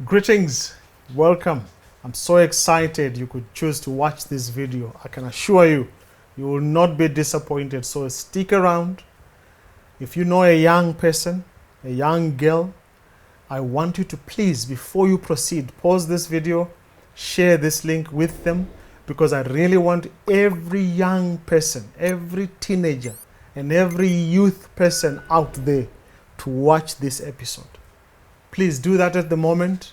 Greetings, welcome. I'm so excited you could choose to watch this video. I can assure you, you will not be disappointed. So stick around. If you know a young person, a young girl, I want you to please, before you proceed, pause this video, share this link with them, because I really want every young person, every teenager, and every youth person out there to watch this episode. Please do that at the moment.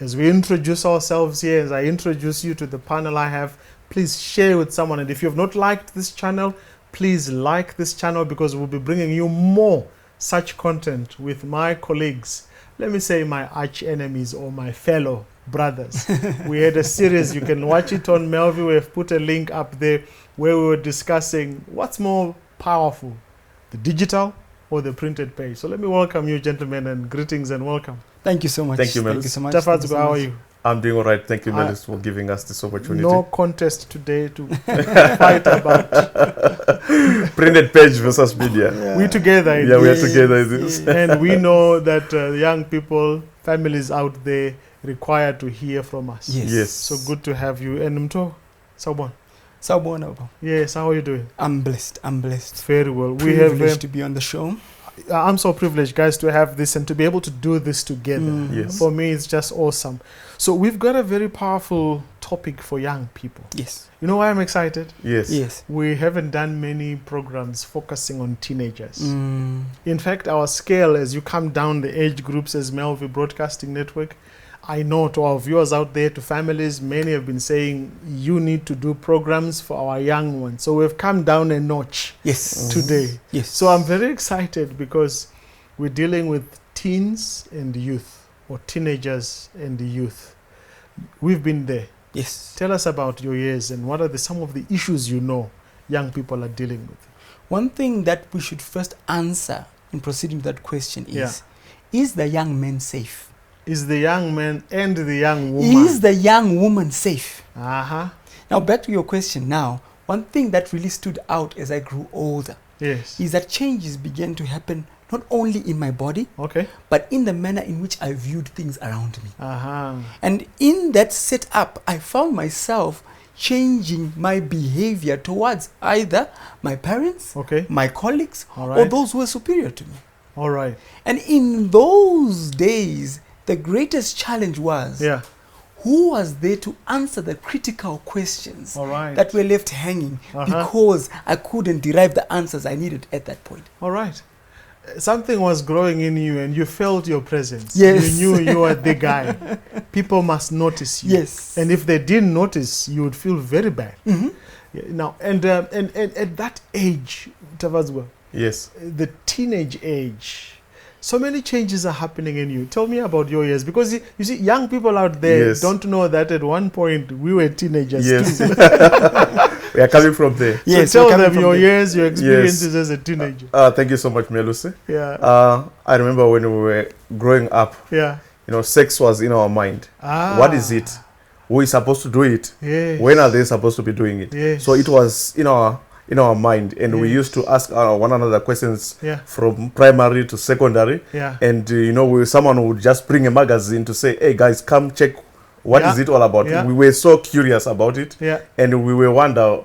As we introduce ourselves here, as I introduce you to the panel I have, please share with someone. And if you have not liked this channel, please like this channel, because we'll be bringing you more such content with my colleagues. Let me say my arch enemies or my fellow brothers. We had a series, you can watch it on MelVee. We've put a link up there where we were discussing what's more powerful, the digital or the printed page. So let me welcome you, gentlemen, and greetings and welcome. Thank you so much. Thank you, Melusi. Thank you so much. Tafatsuko, how are you? I'm doing all right. Thank you, Melusi, for giving us this opportunity. No contest today to fight about. Printed page versus media. Yeah. We together. Yeah, we are together in this. And we know that young people, families out there require to hear from us. Yes. So good to have you. And Mto, Sabon. Sabon. Yes, how are you doing? I'm blessed. I'm blessed. Very well. We Privileged have. to be on the show. I'm so privileged, guys, to have this and to be able to do this together. Yes. For me, it's just awesome. So we've got a very powerful topic for young people. Yes. You know why I'm excited? Yes. Yes. We haven't done many programs focusing on teenagers. Mm. In fact, our scale, as you come down the age groups as MelVee Broadcasting Network, I know to our viewers out there, to families, many have been saying you need to do programs for our young ones. So we've come down a notch Yes. today. Yes. So I'm very excited because we're dealing with teens and youth, or teenagers and the youth. We've been there. Yes. Tell us about your years and what are some of the issues you know young people are dealing with. One thing that we should first answer in proceeding to that question is the young man safe? Is the young man and the young woman? Is the young woman safe? Uh-huh. Now, back to your question now. One thing that really stood out as I grew older Yes. is that changes began to happen not only in my body, Okay. but in the manner in which I viewed things around me. Uh-huh. And in that setup, I found myself changing my behavior towards either my parents, Okay. my colleagues, All or right. those who were superior to me. All right. And in those days, the greatest challenge was Yeah. who was there to answer the critical questions All right. that were left hanging Uh-huh. because I couldn't derive the answers I needed at that point. All right. Something was growing in you and you felt your presence. Yes. You knew you were the guy. People must notice you. Yes. And if they didn't notice, you would feel very bad. Mhm. Yeah, now, and at that age, Tavazwa, Yes. the teenage age, so many changes are happening in you. Tell me about your years, because you see, young people out there Yes. don't know that at one point we were teenagers Yes. too. We are coming from there. Yes, So we're tell coming them from your there. years, your experiences as a teenager. Thank you so much, Melusi. Yeah, I remember when we were growing up, yeah. sex was in our mind. What is it? Who is supposed to do it? Yes. When are they supposed to be doing it? Yes. So it was in our mind, and we Yes. used to ask one another questions Yeah, from primary to secondary. yeah. And someone would just bring a magazine to say, "Hey guys, come check what is Yeah. it all about." Yeah. We were so curious about it, Yeah. and we were wonder,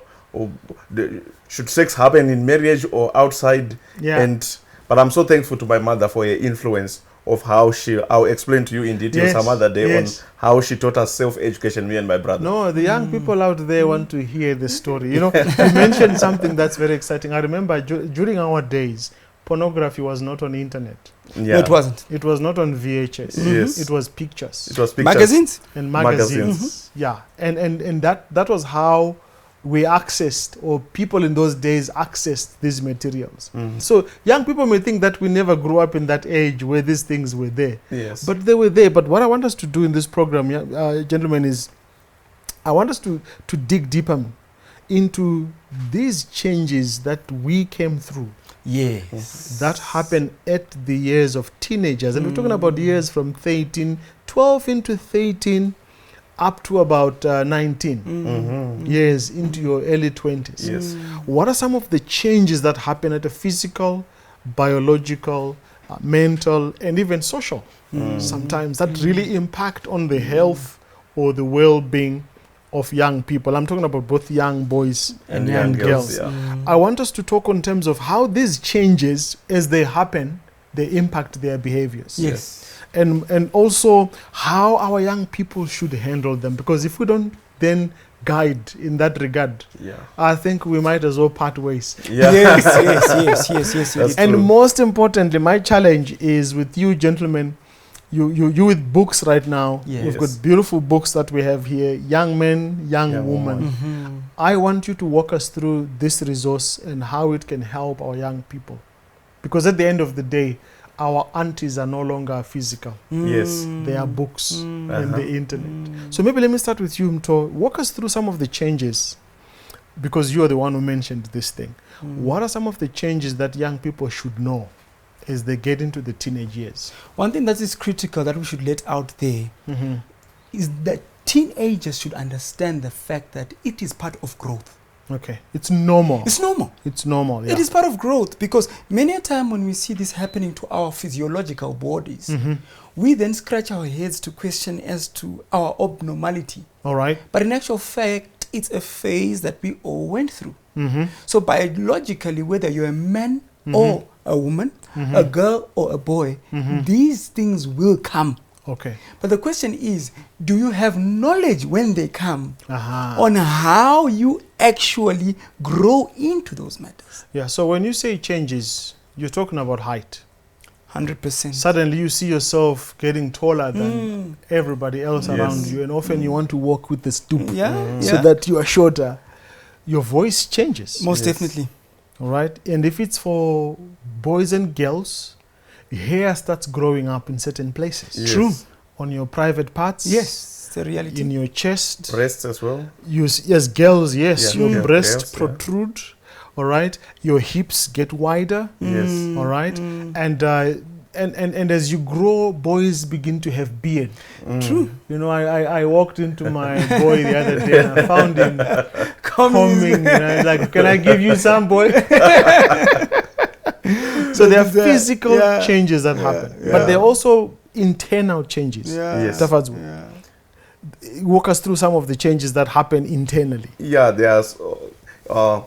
should sex happen in marriage or outside? Yeah. But I'm so thankful to my mother for her influence of how I'll explain to you in detail Yes. some other day Yes. on how she taught us self-education, me and my brother. No, the young people out there want to hear the story. You mentioned something that's very exciting. I remember during our days, pornography was not on internet. Yeah. No, it wasn't. It was not on VHS. Yes. It was pictures It was pictures. Magazines? and magazines. Magazines. Yeah, and that was how we accessed, or people in those days accessed these materials. Mhm. So young people may think that we never grew up in that age where these things were there. Yes. But they were there. But what I want us to do in this program, gentlemen, is I want us to dig deeper into these changes that we came through, Yes. that happened at the years of teenagers. And we're talking about years from 12 into 13, up to about 19 Mhm. years into your early 20s. Yes. What are some of the changes that happen at a physical, biological, mental, and even social. Sometimes that really impact on the health or the well-being of young people. I'm talking about both young boys And young young girls, girls. yeah. I want us to talk in terms of how these changes, as they happen, they impact their behaviors. Yes. And also how our young people should handle them. Because if we don't then guide in that regard, Yeah. I think we might as well part ways. Yeah. Yes. That's And true. most importantly, my challenge is with you gentlemen, you with books right now. Yes. We've got beautiful books that we have here, young men, young Young women. woman. Mm-hmm. I want you to walk us through this resource and how it can help our young people. Because at the end of the day, our aunties are no longer physical. Yes. They are books Mm. and Uh-huh. the internet. So maybe let me start with you, Mto. Walk us through some of the changes, because you are the one who mentioned this thing. What are some of the changes that young people should know as they get into the teenage years? One thing that is critical that we should let out there Mm-hmm. is that teenagers should understand the fact that it is part of growth. Okay. It's normal. It's normal. It's normal, yeah. It is part of growth, because many a time when we see this happening to our physiological bodies, Mm-hmm. we then scratch our heads to question as to our abnormality. All right. But in actual fact, it's a phase that we all went through. Mm-hmm. So biologically, whether you're a man or a woman, Mhm. a girl or a boy, Mhm. these things will come. Okay. But the question is, do you have knowledge when they come Aha. on how you actually grow into those matters? Yeah, so when you say changes, you're talking about height. 100%. Suddenly you see yourself getting taller than everybody else Yes. around you, and often you want to walk with the stoop Yeah, so yeah. that you are shorter. Your voice changes. Most Yes. definitely. All right. And if it's for boys and girls, hair starts growing up in certain places. Yes. True. On your private parts. Yes, it's a reality. In your chest. Breasts as well. Yes, girls, yes. Yeah, Your yeah, breasts girls, yeah. protrude. All right. Your hips get wider. Yes. All right. And as you grow, boys begin to have beard. True. You know, I walked into my boy the other day and I found him coming. And I was like, can I give you some, boy? So there are physical changes that happen. But there are also internal changes. Yes. Tafadzu, walk us through some of the changes that happen internally. Yeah, there's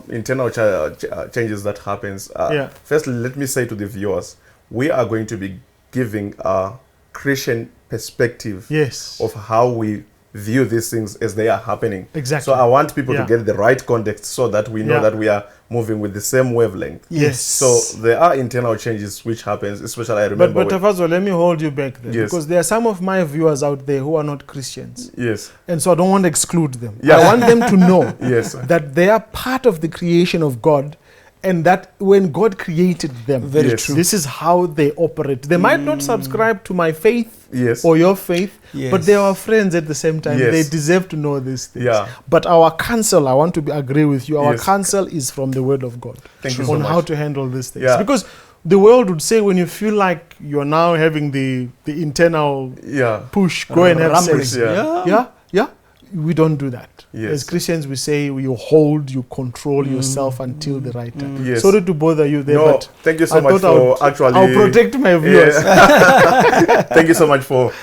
internal changes that happens. Yeah. Firstly, let me say to the viewers, we are going to be giving a Christian perspective Yes. of how we view these things as they are happening. Exactly. So I want people Yeah. to get the right context so that we know Yeah. that we are moving with the same wavelength. Yes. So there are internal changes which happens, especially I But remember. Tafadzu, let me hold you back there. Yes. Because there are some of my viewers out there who are not Christians. yes, And so I don't want to exclude them. Yeah. I want them to know yes, that they are part of the creation of God, and that when God created them, Very Yes. true. this is how they operate. They might not subscribe to my faith yes, or your faith, Yes. but they are friends at the same time. Yes. They deserve to know these things. Yeah. But our counsel, I want to agree with you, our Yes. counsel is from the Word of God Thank you on so how much. to handle these things. Yeah. Because the world would say when you feel like you're now having the internal Yeah. push, go and have Rumbling. sex. Yeah. Yeah. We don't do that. Yes. As Christians, we say you hold, you control yourself until the right time. Yes. Sorry to bother you there, No, but thank you so I much thought for actually. I'll protect my viewers. Yeah. Thank you so much for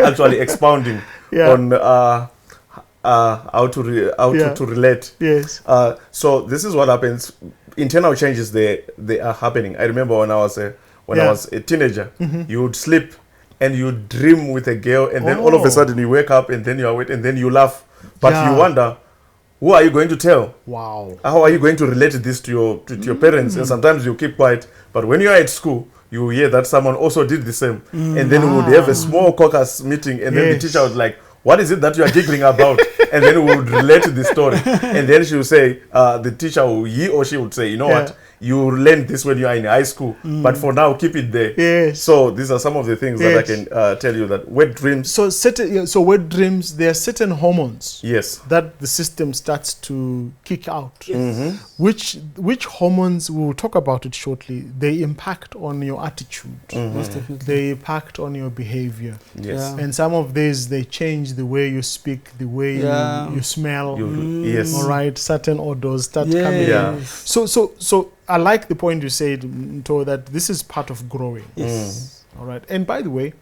actually expounding Yeah. on how to relate. Yes. So this is what happens. Internal changes they are happening. I remember when I was a teenager, you would sleep and you dream with a girl, and then all of Oh. a sudden you wake up and then you are wet and then you laugh, but Yeah. you wonder, who are you going to tell? Wow. How are you going to relate this to your parents? And sometimes you keep quiet, but when you are at school, you hear that someone also did the same, and then we would have a small caucus meeting, and then the Yes. teacher would like, what is it that you are giggling about? And then we would relate the story, and then she would say, the teacher, he or she would say, you know Yeah. what, you learn this when you are in high school, but for now keep it there. Yes. So these are some of the things that I Yes. can tell you, that wet dreams. So wet dreams, there are certain hormones Yes. that the system starts to kick out. Mm-hmm. Which hormones, we'll talk about it shortly, they impact on your attitude. Most definitely. They impact on your behavior. Yes. Yeah. And some of these, they change the way you speak, the way Yeah. you smell. Yes. All right, certain odors start Yes. coming. Yeah. So I like the point you said, Nto, that this is part of growing. Yes. All right. And by the way,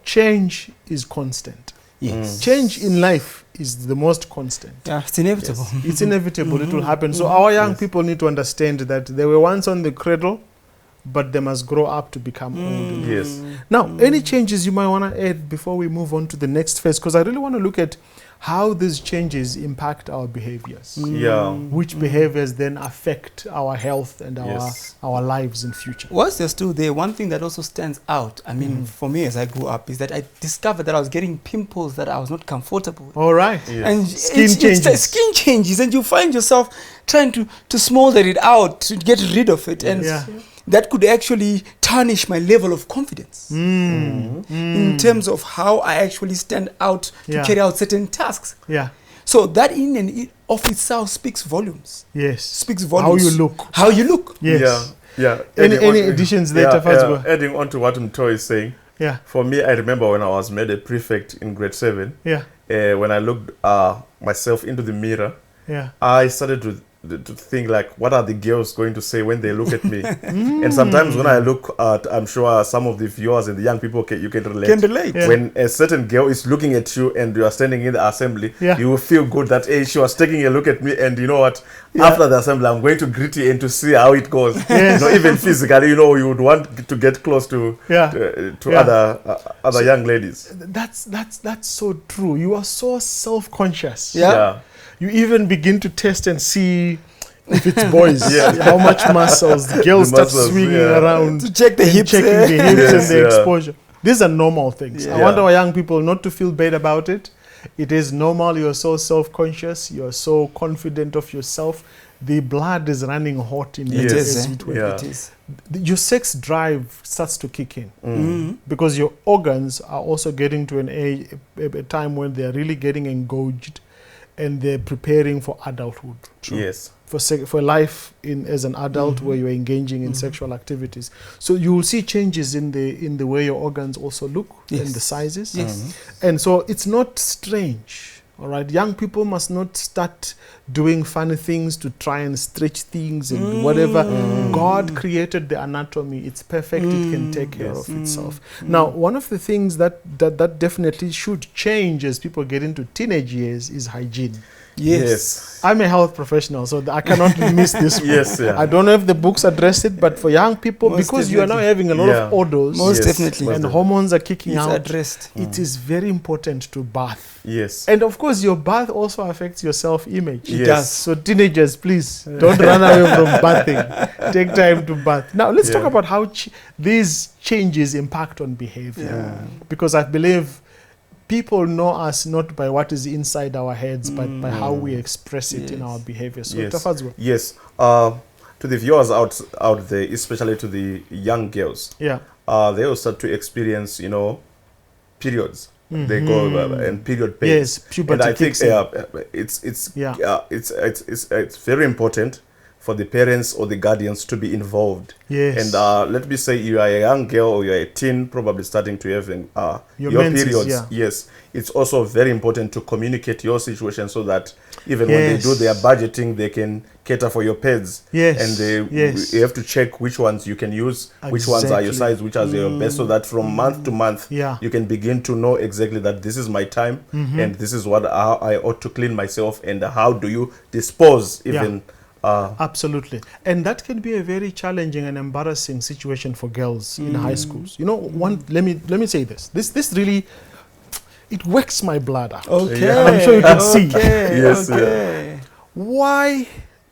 change is constant. Yes. Change in life is the most constant. Yeah, it's inevitable. It's inevitable. It will happen. So our young Yes. people need to understand that they were once on the cradle, but they must grow up to become old. Yes. Now, any changes you might want to add before we move on to the next phase? Because I really want to look at how these changes impact our behaviors. Yeah. Which behaviors then affect our health and Yes. our lives in future. Whilst they're still there, one thing that also stands out, I mean, for me as I grew up, is that I discovered that I was getting pimples that I was not comfortable with. All right. Yes. And Skin it's changes. skin changes, and you find yourself trying to smolder it out, to get rid of it. And Yeah. that could actually tarnish my level of confidence in terms of how I actually stand out to Yeah. carry out certain tasks. Yeah. So that in and of itself speaks volumes. Yes. Speaks volumes. How you look. How you look. Yes. Yeah. Any Adding on- additions there, Tafazwa? Adding on to what Mto is saying, Yeah. for me, I remember when I was made a prefect in grade 7, Yeah. when I looked myself into the mirror, Yeah. I started to think like, what are the girls going to say when they look at me? And sometimes when I look at, I'm sure some of the viewers and the young people you can relate. Can relate. Yeah. When a certain girl is looking at you and you are standing in the assembly, Yeah. you will feel good that, hey, she was taking a look at me, and you know what? Yeah. After the assembly, I'm going to greet you and to see how it goes. Yes. You know, even physically, you know, you would want to get close to Yeah. to Yeah. other young ladies. That's so true. You are so self-conscious. Yeah. You even begin to test and see if it's boys, Yeah. how much muscles. The girls The start muscles, swinging yeah. around, To check the and hips. checking eh? the hips Yes, and the yeah. exposure. These are normal things. I Yeah. want our young people not to feel bad about it. It is normal. You're so self-conscious. You're so confident of yourself. The blood is running hot in you. It Yes. is. as Eh? we talk. Yeah. It is. Your sex drive starts to kick in Mm. because your organs are also getting to a time when they're really getting engaged and they're preparing for adulthood. Yes. For life as an adult where you're engaging in sexual activities. So you will see changes in the way your organs also look and Yes. the sizes. Yes. And so it's not strange. All right, young people must not start doing funny things to try and stretch things and whatever. God created the anatomy; it's perfect. It can take care of itself. Now, one of the things that definitely should change as people get into teenage years is hygiene. Yes. I'm a health professional, so I cannot miss this one. Yes, yeah. I don't know if the books address it, but for young people, Most because you are now definitely. having a lot Yeah. of odors Most Yes, definitely. most and definitely. hormones are kicking It's out, addressed. it is very important to bath. Yes. And of course, your bath also affects your self-image. It It Yes. does. So teenagers, please don't run away from bathing. Take time to bath. Now, let's talk Yeah. about how these changes impact on behavior. Because I believe people know us not by what is inside our heads, but by how we express it in Yes. our behavior. So, Yes. Tafazwa. Yes. To the viewers out there, especially to the young girls, Yeah. they will start to experience, periods. They go and period pains. Yes, puberty And I think kicks in. it's it's very important for the parents or the guardians to be involved. Yes. And let me say you are a young girl or you are a teen, probably starting to have Your your menses, periods. yeah. Yes, it's also very important to communicate your situation so that even when they Yes. do their budgeting, they can cater for your pads. Yes, And yes. you have to check which ones you can use, which ones are your Exactly. size, which are your best, so that from month to month, Yeah. you can begin to know exactly that this is my time and this is what how I ought to clean myself, and how do you dispose even. Absolutely. And that can be a very challenging and embarrassing situation for girls in high schools. Let me say this. This really, it wakes my blood up. Okay. Yeah. I'm sure you can see. Okay. Yes, yeah. Okay. Why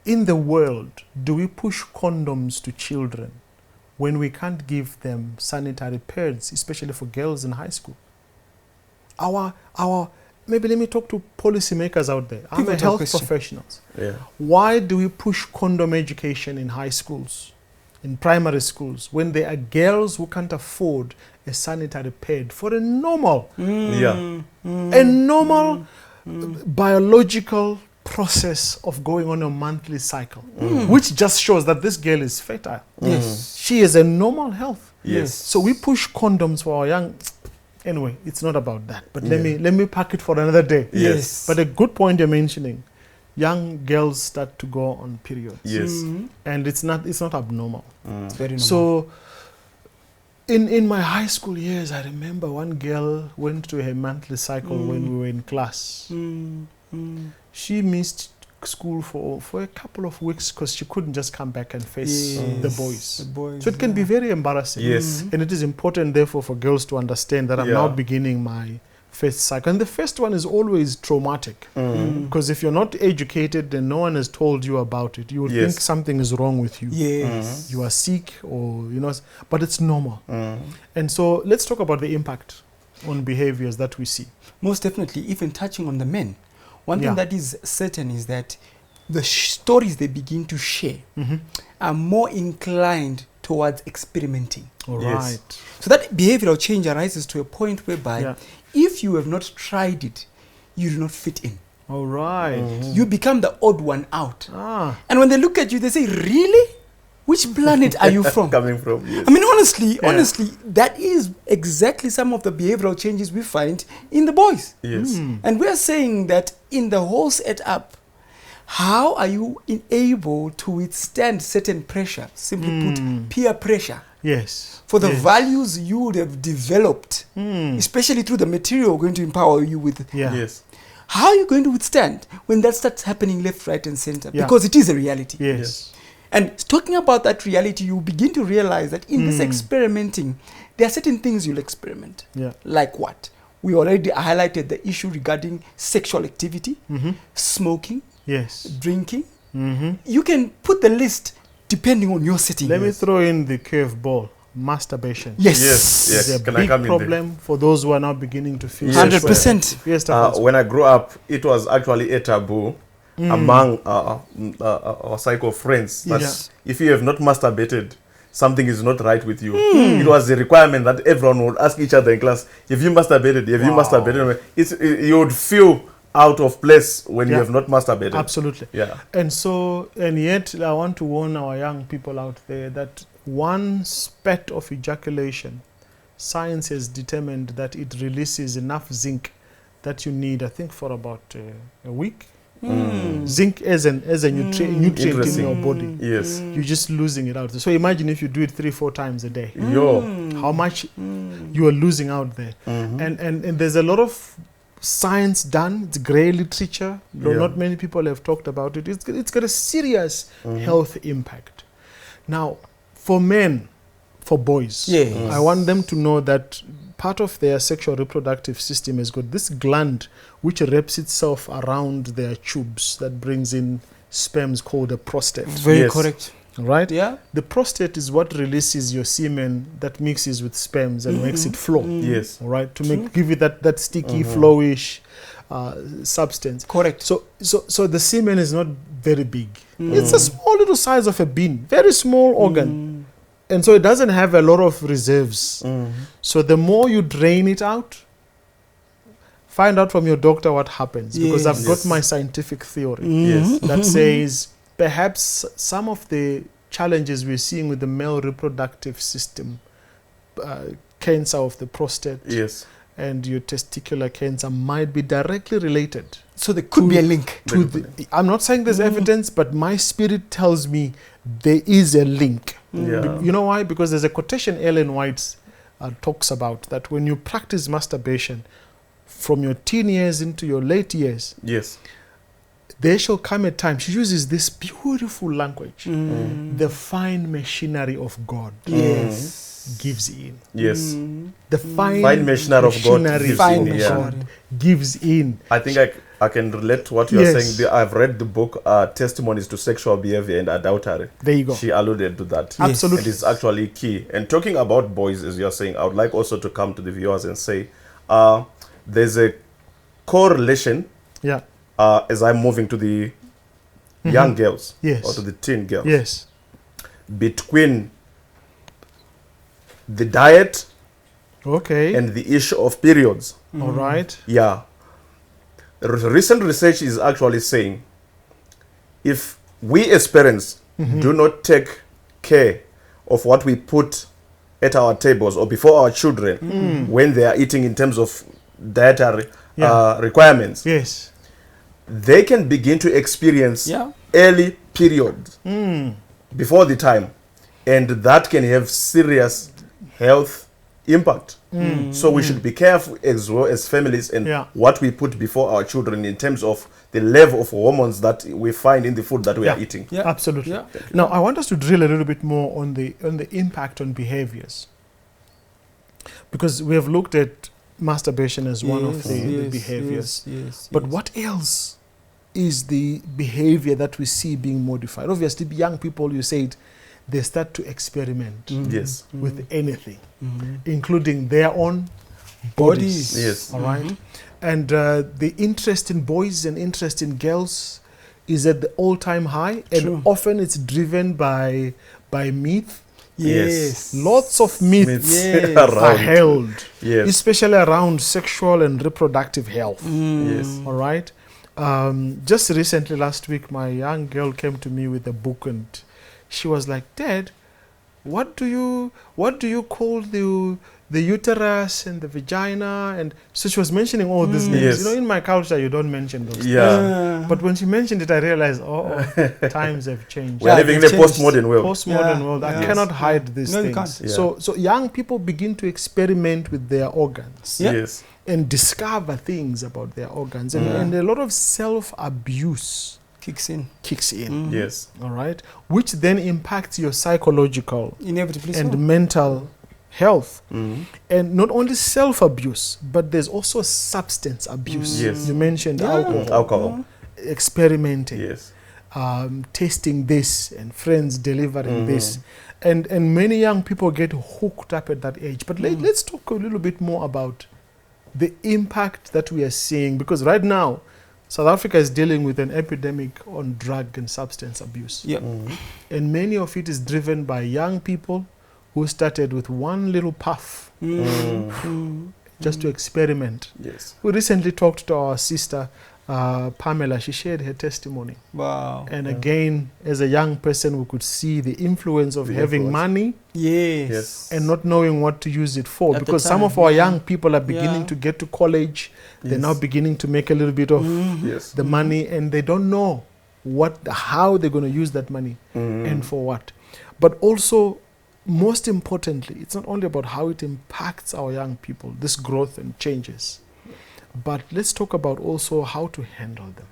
in the world do we push condoms to children when we can't give them sanitary pads, especially for girls in high school? Maybe let me talk to policymakers out there. I'm a Pivotal health question. professionals. Yeah. Why do we push condom education in high schools, in primary schools, when there are girls who can't afford a sanitary pad for a normal, Yeah. a normal biological process of going on a monthly cycle, which just shows that this girl is fertile. Yes. She is a normal health. Yes. So we push condoms for our young. Anyway, it's not about that. But let me pack it for another day. Yes. But a good point you're mentioning. young girls start to go on periods. Yes. And it's not abnormal. It's very normal. So in my high school years, I remember one girl went to her monthly cycle when we were in class. She missed school for a couple of weeks because she couldn't just come back and face the boys. So it can be very embarrassing. Yes. And it is important, therefore, for girls to understand that I'm now beginning my first cycle. And the first one is always traumatic. Because if you're not educated and no one has told you about it, you will think something is wrong with you. Yes. You are sick or, but it's normal. And so let's talk about the impact on behaviors that we see. Most definitely, even touching on the men. One thing that is certain is that the stories they begin to share are more inclined towards experimenting. All right. So that behavioral change arises to a point whereby if you have not tried it, you do not fit in. All right. You become the odd one out. Ah. And when they look at you, they say, really? Which planet are you from? Coming from, yes. I mean, honestly, that is exactly some of the behavioral changes we find in the boys. Yes. And we're saying that in the whole setup, how are you able to withstand certain pressure? Simply put, peer pressure. Yes. For the values you would have developed, especially through the material we're going to empower you with. Yes. How are you going to withstand when that starts happening left, right, and center? Because it is a reality. Yes. And talking about that reality, you begin to realize that in this experimenting, there are certain things you'll experiment. Like what? We already highlighted the issue regarding sexual activity, smoking, drinking. You can put the list depending on your setting. Let me throw in the curveball. Masturbation. Yes. It's a big problem for those who are now beginning to feel 100%. Yes, when I grew up, it was actually a taboo among our cycle friends that if you have not masturbated, something is not right with you. It was a requirement that everyone would ask each other in class, have you masturbated? Have you masturbated? You would feel out of place when you have not masturbated. Absolutely. Yeah. And yet I want to warn our young people out there that one spat of ejaculation, science has determined that it releases enough zinc that you need, I think, for about a week. Zinc as a nutrient in your body. Yes. You're just losing it out. So imagine if you do it 3-4 times a day. How much you are losing out there. And there's a lot of science done. It's grey literature. Though not many people have talked about it. It's got a serious health impact. Now, for men, for boys, I want them to know that part of their sexual reproductive system has got this gland which wraps itself around their tubes that brings in sperms called the prostate. Very correct. Right? Yeah. The prostate is what releases your semen that mixes with sperms and makes it flow. Yes. All right? To give it that sticky, flowish substance. Correct. So the semen is not very big. It's a small little size of a bean. Very small organ. And so it doesn't have a lot of reserves. So the more you drain it out, find out from your doctor what happens. Because I've got my scientific theory that says perhaps some of the challenges we're seeing with the male reproductive system, cancer of the prostate and your testicular cancer, might be directly related. So there could be a link. I'm not saying there's evidence, but my spirit tells me there is a link. You know why? Because there's a quotation Ellen White talks about, that when you practice masturbation from your teen years into your late years, there shall come a time, she uses this beautiful language, the fine machinery of God gives in. The fine machinery of God gives in. I think I can relate to what you are saying. I've read the book Testimonies to Sexual Behavior and Adultery. There you go. She alluded to that. Absolutely. And it's actually key. And talking about boys, as you're saying, I would like also to come to the viewers and say there's a correlation as I'm moving to the young girls or to the teen girls between the diet and the issue of periods. All right. Yeah. Recent research is actually saying if we as parents do not take care of what we put at our tables or before our children when they are eating in terms of dietary requirements, they can begin to experience early periods before the time, and that can have serious health impact. So we should be careful as well as families and what we put before our children in terms of the level of hormones that we find in the food that we are eating. Absolutely. Now I want us to drill a little bit more on the impact on behaviors, because we have looked at masturbation as one of the behaviors. But what else is the behavior that we see being modified? Obviously, young people, you said, they start to experiment with anything, including their own bodies. All right. And the interest in boys and interest in girls is at the all-time high, and often it's driven by myth. Lots of myths are held, especially around sexual and reproductive health. All right. Just recently, last week, my young girl came to me with a book, and she was like, "Dad, what do you call the uterus and the vagina?" And so she was mentioning all these names. You know, in my culture, you don't mention those things. But when she mentioned it, I realized, times have changed. We're living in a postmodern world. Postmodern world. I cannot hide these things. So young people begin to experiment with their organs. And discover things about their organs. And a lot of self-abuse kicks in. All right. Which then impacts your psychological inevitably and mental health. And not only self-abuse, but there's also substance abuse. You mentioned alcohol. Experimenting. Tasting this, and friends delivering this. And many young people get hooked up at that age. But let's talk a little bit more about the impact that we are seeing, because right now South Africa is dealing with an epidemic on drug and substance abuse. And many of it is driven by young people who started with one little puff just to experiment. We recently talked to our sister Pamela. She shared her testimony. And again, as a young person, we could see the influence of having money and not knowing what to use it for. Because some of our young people are beginning to get to college. They're now beginning to make a little bit of the money, and they don't know how they're going to use that money and for what. But also, most importantly, it's not only about how it impacts our young people, this growth and changes, but let's talk about also how to handle them.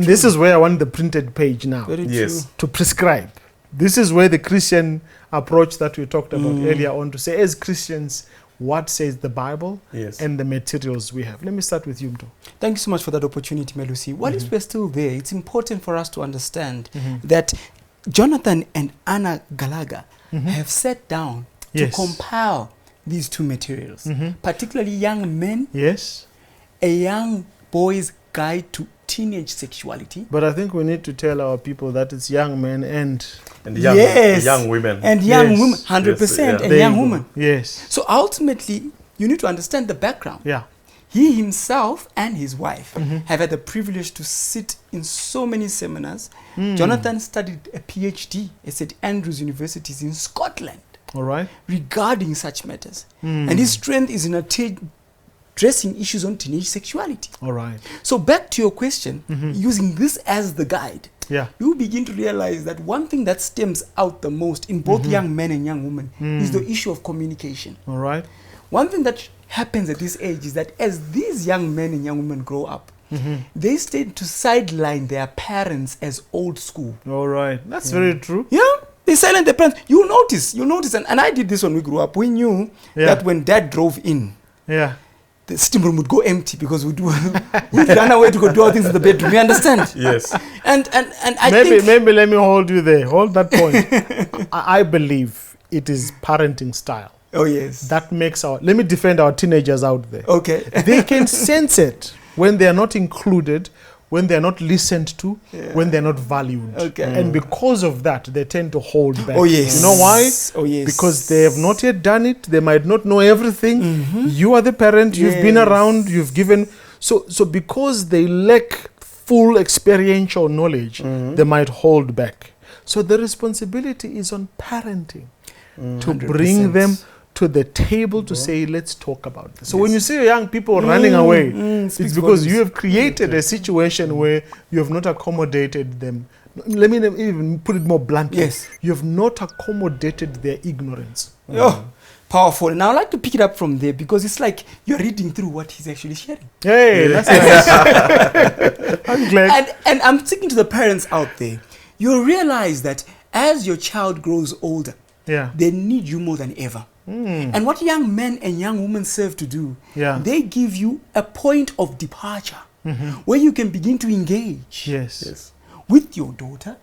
This is where I want the printed page now to prescribe. This is where the Christian approach that we talked about earlier on, to say, as Christians, what says the Bible and the materials we have. Let me start with you, Mto. Thank you so much for that opportunity, Melusi. While we're still there, it's important for us to understand that Jonathan and Anna Gallagher have sat down to compile these two materials, particularly young men, a young boy's guide to teenage sexuality. But I think we need to tell our people that it's young men and young women. And young women, 100%, and young women. So ultimately, you need to understand the background. He himself and his wife have had the privilege to sit in so many seminars. Jonathan studied a PhD at St. Andrews University in Scotland regarding such matters. And his strength is in addressing issues on teenage sexuality. So back to your question, using this as the guide, you begin to realize that one thing that stems out the most in both young men and young women is the issue of communication. One thing that happens at this age is that as these young men and young women grow up, they tend to sideline their parents as old school. That's very true. They silence their parents. You'll notice, and I did this when we grew up. We knew that when dad drove in, the steam room would go empty because we'd run away to go do all things in the bedroom. You understand? And I think maybe let me hold you there. Hold that point. I believe it is parenting style. That makes let me defend our teenagers out there. They can sense it when they are not included, when they are not listened to, when they are not valued. And because of that, they tend to hold back. You know why? Because they have not yet done it. They might not know everything. You are the parent. You've been around. You've given. So because they lack full experiential knowledge, they might hold back. So the responsibility is on parenting to bring them to the table to say, let's talk about this. So when you see young people running away, it's because you have created a situation where you have not accommodated them. Let me even put it more bluntly. Yes. You have not accommodated their ignorance. Oh, powerful. Now I'd like to pick it up from there because it's like you're reading through what he's actually sharing. Hey, that's nice. I'm glad. And I'm speaking to the parents out there. You'll realize that as your child grows older, they need you more than ever. And what young men and young women serve to do, they give you a point of departure where you can begin to engage with your daughter,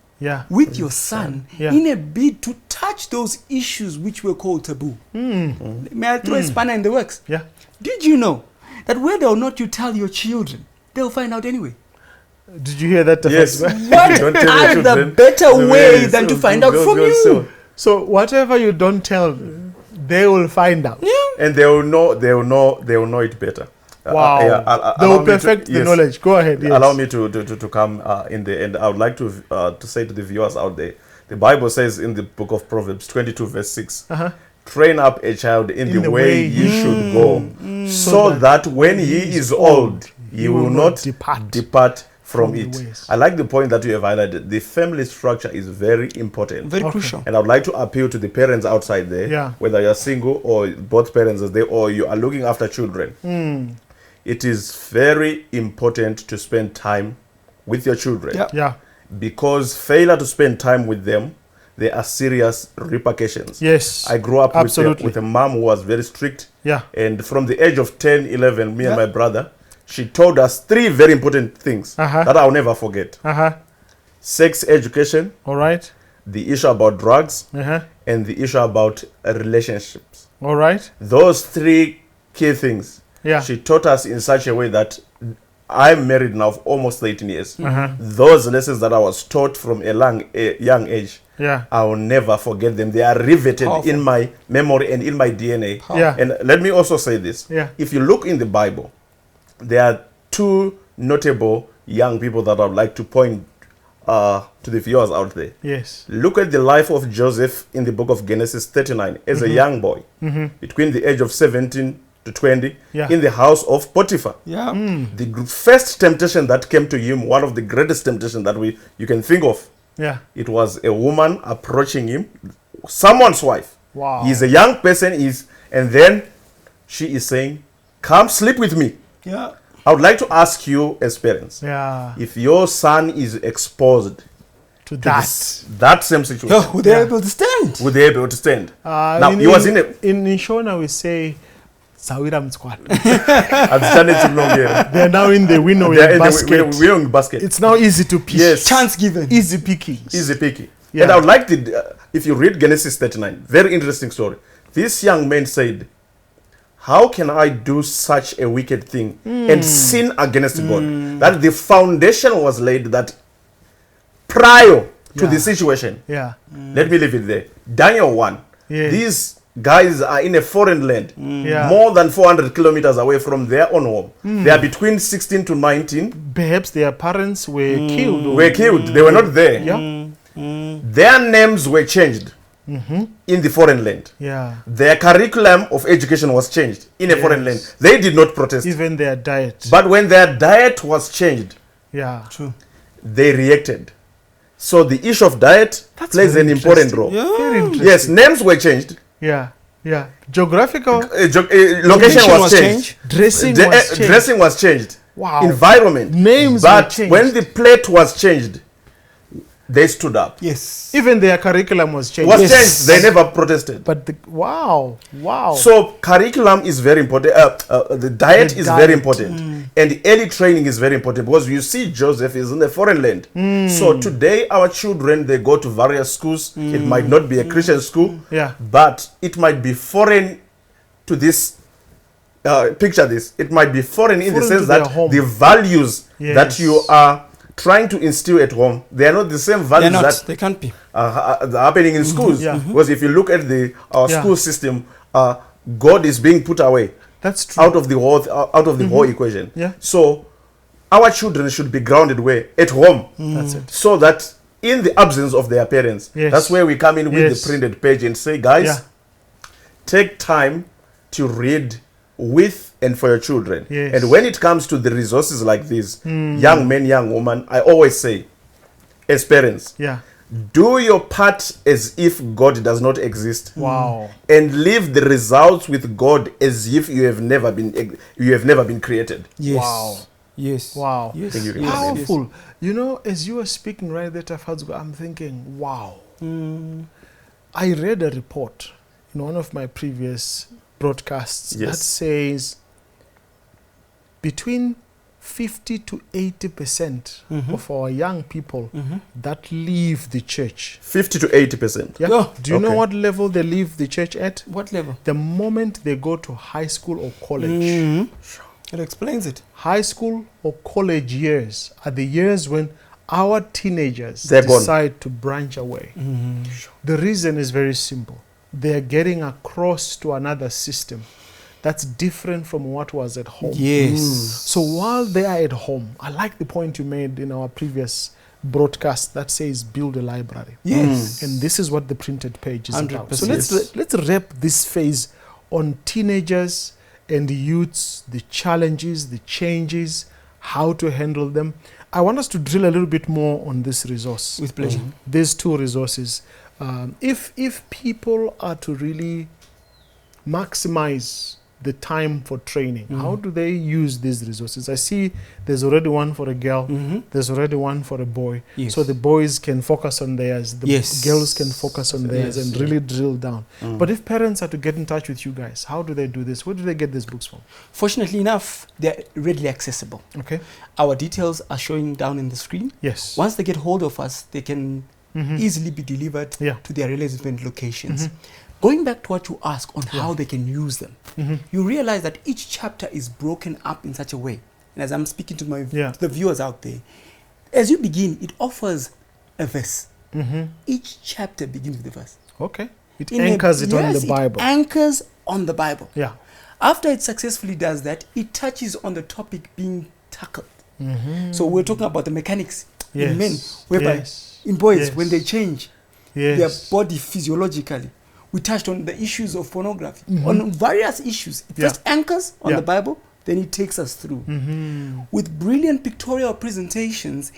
with your son, in a bid to touch those issues which were called taboo. May I throw a spanner in the works? Did you know that whether or not you tell your children, they'll find out anyway? Did you hear that? Yes. What are the better way than to find out from you? So whatever you don't tell them, they will find out. And they will know it better. Wow. They will perfect the knowledge. Go ahead. Yes. Allow me to come in the end. I would like to say to the viewers out there, the Bible says in the book of Proverbs 22 verse 6, train up a child in the way he should go, so that when he is old, he will not depart from it. I like the point that you have highlighted. The family structure is very important. Very crucial. And I would like to appeal to the parents outside there, whether you're single or both parents are there or you are looking after children. It is very important to spend time with your children. Because failure to spend time with them, there are serious repercussions. Yes. I grew up with a mom who was very strict. And from the age of 10, 11, me and my brother, she told us 3 very important things that I'll never forget. Sex education. All right. The issue about drugs. And the issue about relationships. All right. Those 3 key things. She taught us in such a way that I'm married now for almost 18 years. Those lessons that I was taught from a young age, I will never forget them. They are riveted in my memory and in my DNA. And let me also say this. If you look in the Bible, there are 2 notable young people that I would like to point to the viewers out there. Yes. Look at the life of Joseph in the book of Genesis 39 as a young boy, between the age of 17 to 20, in the house of Potiphar. The first temptation that came to him, one of the greatest temptations that you can think of, it was a woman approaching him, someone's wife. Wow. He's a young person, and then she is saying, come sleep with me. I would like to ask you as parents, if your son is exposed to that same situation, would they be able to stand? Would they be able to stand? Now, he was in Shona, we say, Sawira Msquad. They're now in the winnowing basket. basket. It's now easy to pick. Yes. Chance given. Easy pickings. Easy picking. And I would like if you read Genesis 39, very interesting story. This young man said, how can I do such a wicked thing and sin against God? That the foundation was laid that prior to the situation. Let me leave it there. Daniel 1. These guys are in a foreign land, more than 400 kilometers away from their own home. They are between 16 to 19. Perhaps their parents were killed. They were not there. Their names were changed in the foreign land. Their curriculum of education was changed in a foreign land. They did not protest. Even their diet. But when their diet was changed, they reacted. So the issue of diet plays an important role. Very interesting. Yes, names were changed. Geographical location was changed. Dressing was changed. Wow. Environment. Names were changed. When the plate was changed, they stood up. Yes. Even their curriculum was changed. Changed. They never protested. But wow. So curriculum is very important. The diet is very important. And early training is very important because you see Joseph is in a foreign land. So today our children, they go to various schools. It might not be a Christian school, but it might be foreign to this. Picture this. It might be foreign in the sense that the values that you are trying to instill at home, they are not the same values they can't be happening in schools. Because if you look at our school system, God is being put away. That's true. Out of the whole equation. So our children should be grounded where? At home. That's it. So that in the absence of their parents, that's where we come in with the printed page and say, guys, take time to read with and for your children. Yes. And when it comes to the resources like this, young men, young women, I always say, as parents, Yeah. do your part as if God does not exist. Wow. And leave the results with God as if you have never been created. Yes. Wow. Yes. Wow. Yes. Thank you. Yes. Powerful. You know, as you were speaking right there, Tafadzwa, I'm thinking, wow. I read a report in one of my previous broadcasts that Yes. says between 50 to 80% of our young people that leave the church. 50 to 80%. Yeah. Oh, Do you know okay. what level they leave the church at? What level? The moment they go to high school or college. It explains it. High school or college years are the years when our teenagers They're gone. decide to branch away. The reason is very simple. They're getting across to another system that's different from what was at home. Yes. So while they are at home, I like the point you made in our previous broadcast that says build a library. Yes. And this is what the printed page is about. 100%. So let's wrap this phase on teenagers and the youths, the challenges, the changes, how to handle them. I want us to drill a little bit more on this resource. With pleasure. These two resources. If people are to really maximize the time for training, how do they use these resources? I see there's already one for a girl, there's already one for a boy. Yes. So the boys can focus on theirs, the Yes. girls can focus on theirs Yes. and really drill down. But if parents are to get in touch with you guys, how do they do this? Where do they get these books from? Fortunately enough, they're readily accessible. Okay. Our details are showing down in the screen. Yes. Once they get hold of us, they can easily be delivered Yeah. to their relevant locations. Going back to what you asked on how they can use them, you realize that each chapter is broken up in such a way. And as I'm speaking to to the viewers out there, as you begin, it offers a verse. Each chapter begins with a verse. Okay. It anchors it on the Bible. It anchors on the Bible. Yeah. After it successfully does that, it touches on the topic being tackled. So we're talking about the mechanics in men, whereby in boys, when they change their body physiologically. We touched on the issues of pornography, on various issues. It first anchors on the Bible, then it takes us through. With brilliant pictorial presentations,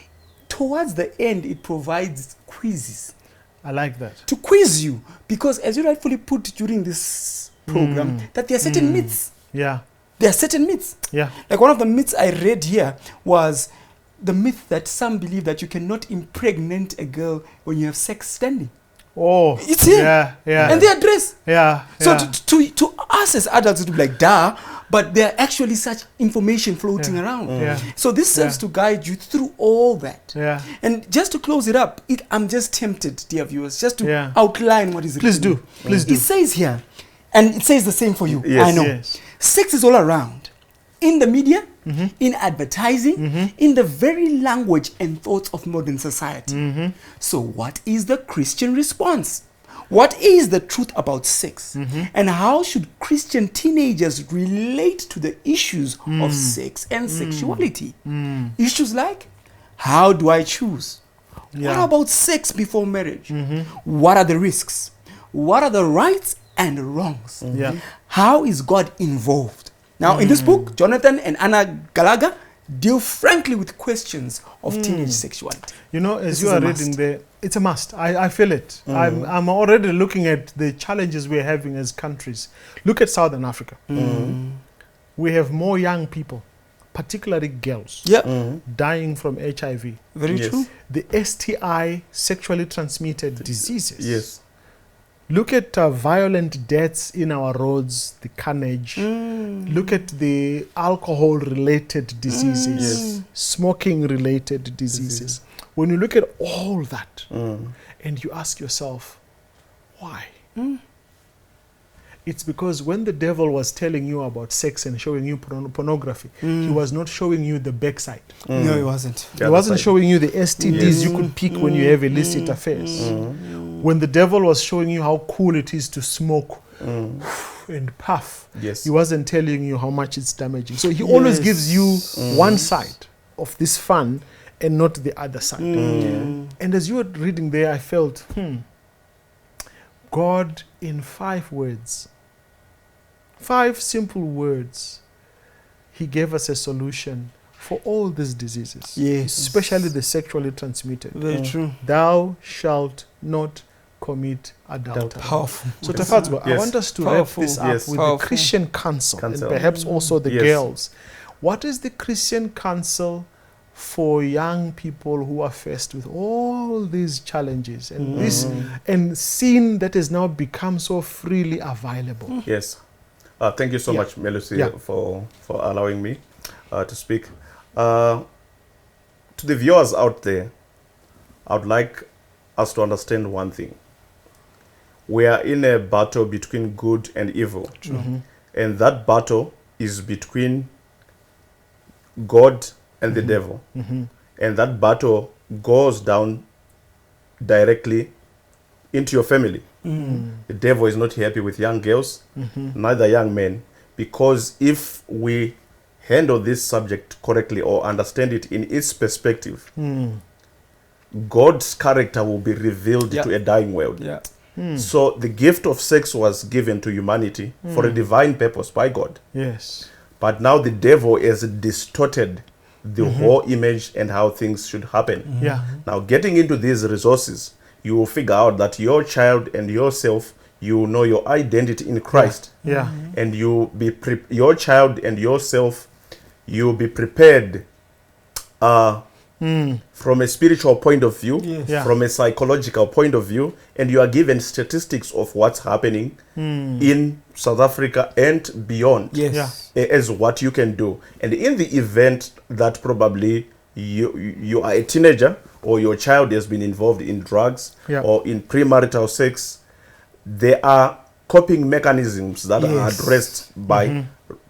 towards the end, it provides quizzes. I like that. To quiz you, because as you rightfully put during this program, that there are certain myths. Yeah. There are certain myths. Yeah. Like one of the myths I read here was the myth that some believe that you cannot impregnate a girl when you have sex standing. Oh, It's here. Yeah, yeah. And they address. Yeah. So yeah. to us as adults, it would be like, duh, but there are actually such information floating around. Yeah. So this serves to guide you through all that. Yeah. And just to close it up, I'm just tempted, dear viewers, just to Yeah. outline what is Please written. do. Please do. It says here, and it says the same for you. Yes. I know. Yes. Sex is all around. In the media, in advertising, in the very language and thoughts of modern society. So what is the Christian response? What is the truth about sex? And how should Christian teenagers relate to the issues of sex and sexuality? Issues like, how do I choose? Yeah. What about sex before marriage? What are the risks? What are the rights and wrongs? Yeah. How is God involved? Now, in this book, Jonathan and Anna Gallagher deal frankly with questions of teenage sexuality. You know, as This you is are a reading must. there, it's a must. I feel it. I'm already looking at the challenges we're having as countries. Look at Southern Africa. We have more young people, particularly girls, dying from HIV. Very Yes. true. The STI, sexually transmitted diseases. Yes. Look at violent deaths in our roads, the carnage. Look at the alcohol-related diseases, Yes. smoking-related diseases. When you look at all that, and you ask yourself, why? It's because when the devil was telling you about sex and showing you pornography, he was not showing you the backside. No, it wasn't. He wasn't showing you the STDs you could pick when you have illicit affairs. When the devil was showing you how cool it is to smoke and puff, Yes. he wasn't telling you how much it's damaging. So he always gives you one side of this fun and not the other side. And as you were reading there, I felt, God in 5 words 5 simple words. He gave us a solution for all these diseases, Yes. especially the sexually transmitted. Very true. Thou shalt not commit adultery. Powerful. So Tafatsba, I Yes. want us to Powerful. wrap this up Yes. with Powerful. the Christian Counsel, and Counsel. perhaps also the Yes. girls. What is the Christian Counsel for young people who are faced with all these challenges and this and sin that has now become so freely available? Yes. Thank you so Yeah. much, Melusi, Yeah. for allowing me to speak. To the viewers out there, I would like us to understand one thing. We are in a battle between good and evil. And that battle is between God and the devil. And that battle goes down directly into your family. The devil is not happy with young girls, neither young men, because if we handle this subject correctly or understand it in its perspective, God's character will be revealed Yeah. to a dying world. Yeah. So the gift of sex was given to humanity for a divine purpose by God. Yes. But now the devil has distorted the whole image and how things should happen. Yeah. Now, getting into these resources, you will figure out that your child and yourself, you know your identity in Christ. Yeah. And you be your child and yourself, you will be prepared from a spiritual point of view, Yes. Yeah. from a psychological point of view, and you are given statistics of what's happening in South Africa and beyond Yes. Yeah. as what you can do. And in the event that probably you are a teenager or your child has been involved in drugs Yeah. or in premarital sex, there are coping mechanisms that are Yes. addressed by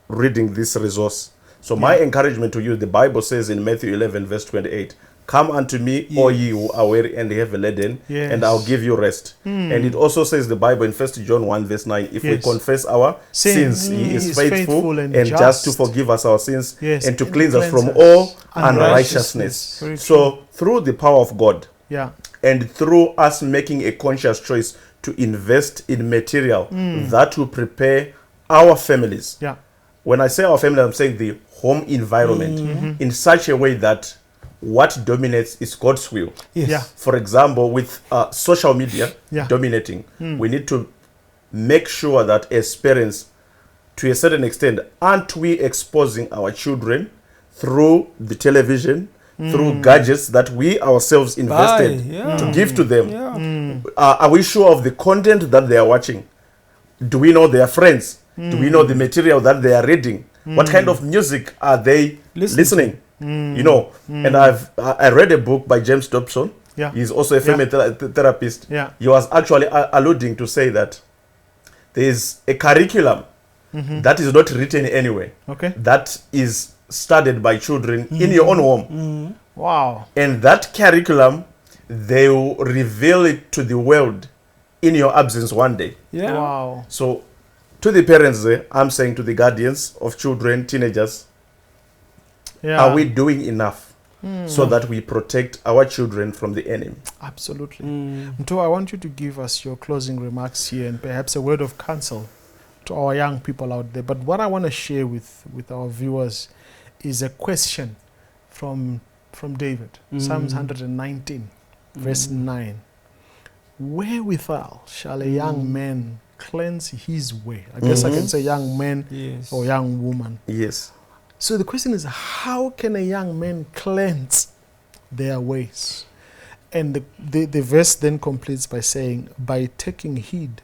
reading this resource. So my encouragement to you, the Bible says in Matthew 11 verse 28, come unto me, all ye who are weary and heavy laden, Yes. and I'll give you rest. And it also says the Bible in 1 John 1 verse 9, if we Yes. confess our sins, he is faithful and just to forgive us our sins Yes. and to And cleanse us from cleanse all us. unrighteousness. Very So through the power of God Yeah. and through us making a conscious choice to invest in material that will prepare our families. Yeah. When I say our family, I'm saying the home environment in such a way that what dominates is God's will. Yes. Yeah. For example, with social media Yeah. dominating, we need to make sure that as parents, to a certain extent, aren't we exposing our children through the television, through gadgets that we ourselves invested yeah. to give to them? Yeah. Are we sure of the content that they are watching? Do we know their friends? Do we know the material that they are reading? What kind of music are they listening? You know, and I read a book by James Dobson. Yeah. He's also a family therapist. Yeah. He was actually alluding to say that there is a curriculum that is not written anywhere. Okay. That is studied by children in your own home. Wow. And that curriculum, they will reveal it to the world in your absence one day. Yeah. Wow. So to the parents there, I'm saying to the guardians of children, teenagers, Yeah. are we doing enough so that we protect our children from the enemy? Absolutely. Mto, I want you to give us your closing remarks here and perhaps a word of counsel to our young people out there. But what I want to share with our viewers is a question from David, Psalms 119, verse 9. Wherewithal shall a young man cleanse his way? I guess I can say young man Yes. or young woman. Yes. So the question is, how can a young man cleanse their ways? And the verse then completes by saying, by taking heed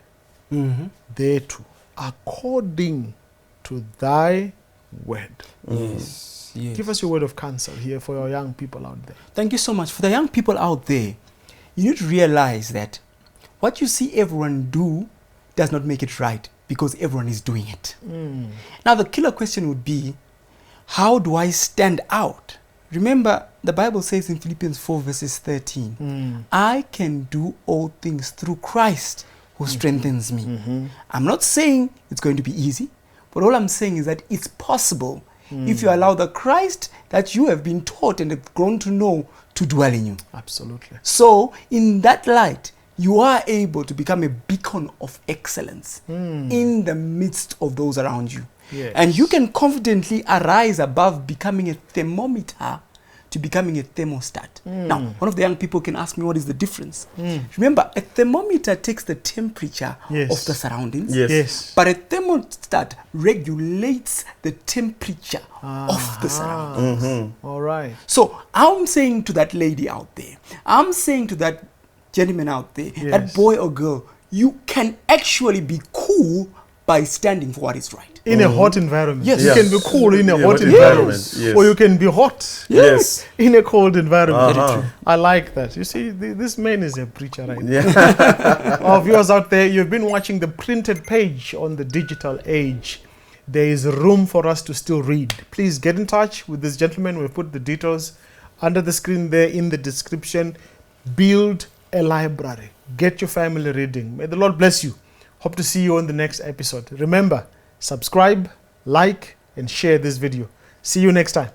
thereto, according to thy word. Yes. Yes. Give us your word of counsel here for your young people out there. Thank you so much. For the young people out there, you need to realize that what you see everyone do does not make it right, because everyone is doing it. Now the killer question would be, how do I stand out? Remember, the Bible says in Philippians 4 verses 13, I can do all things through Christ who strengthens me. I'm not saying it's going to be easy, but all I'm saying is that it's possible if you allow the Christ that you have been taught and have grown to know to dwell in you. Absolutely. So, in that light, you are able to become a beacon of excellence in the midst of those around you. Yes. And you can confidently arise above becoming a thermometer to becoming a thermostat. Now, one of the young people can ask me, what is the difference? Remember, a thermometer takes the temperature of the surroundings, Yes. but a thermostat regulates the temperature of the surroundings. All right. So I'm saying to that lady out there, I'm saying to that gentleman out there, that boy or girl, you can actually be cool by standing for what is right. In a hot environment. Yes. You can be cool in a hot hot environment. environment, Or you can be hot Yes. in a cold environment. Uh-huh. I like that. You see, this man is a preacher right now. Yeah. Our viewers out there, you've been watching the printed page on the digital age. There is room for us to still read. Please get in touch with this gentleman. We'll put the details under the screen there in the description. Build a library. Get your family reading. May the Lord bless you. Hope to see you on the next episode. Remember, subscribe, like, and share this video. See you next time.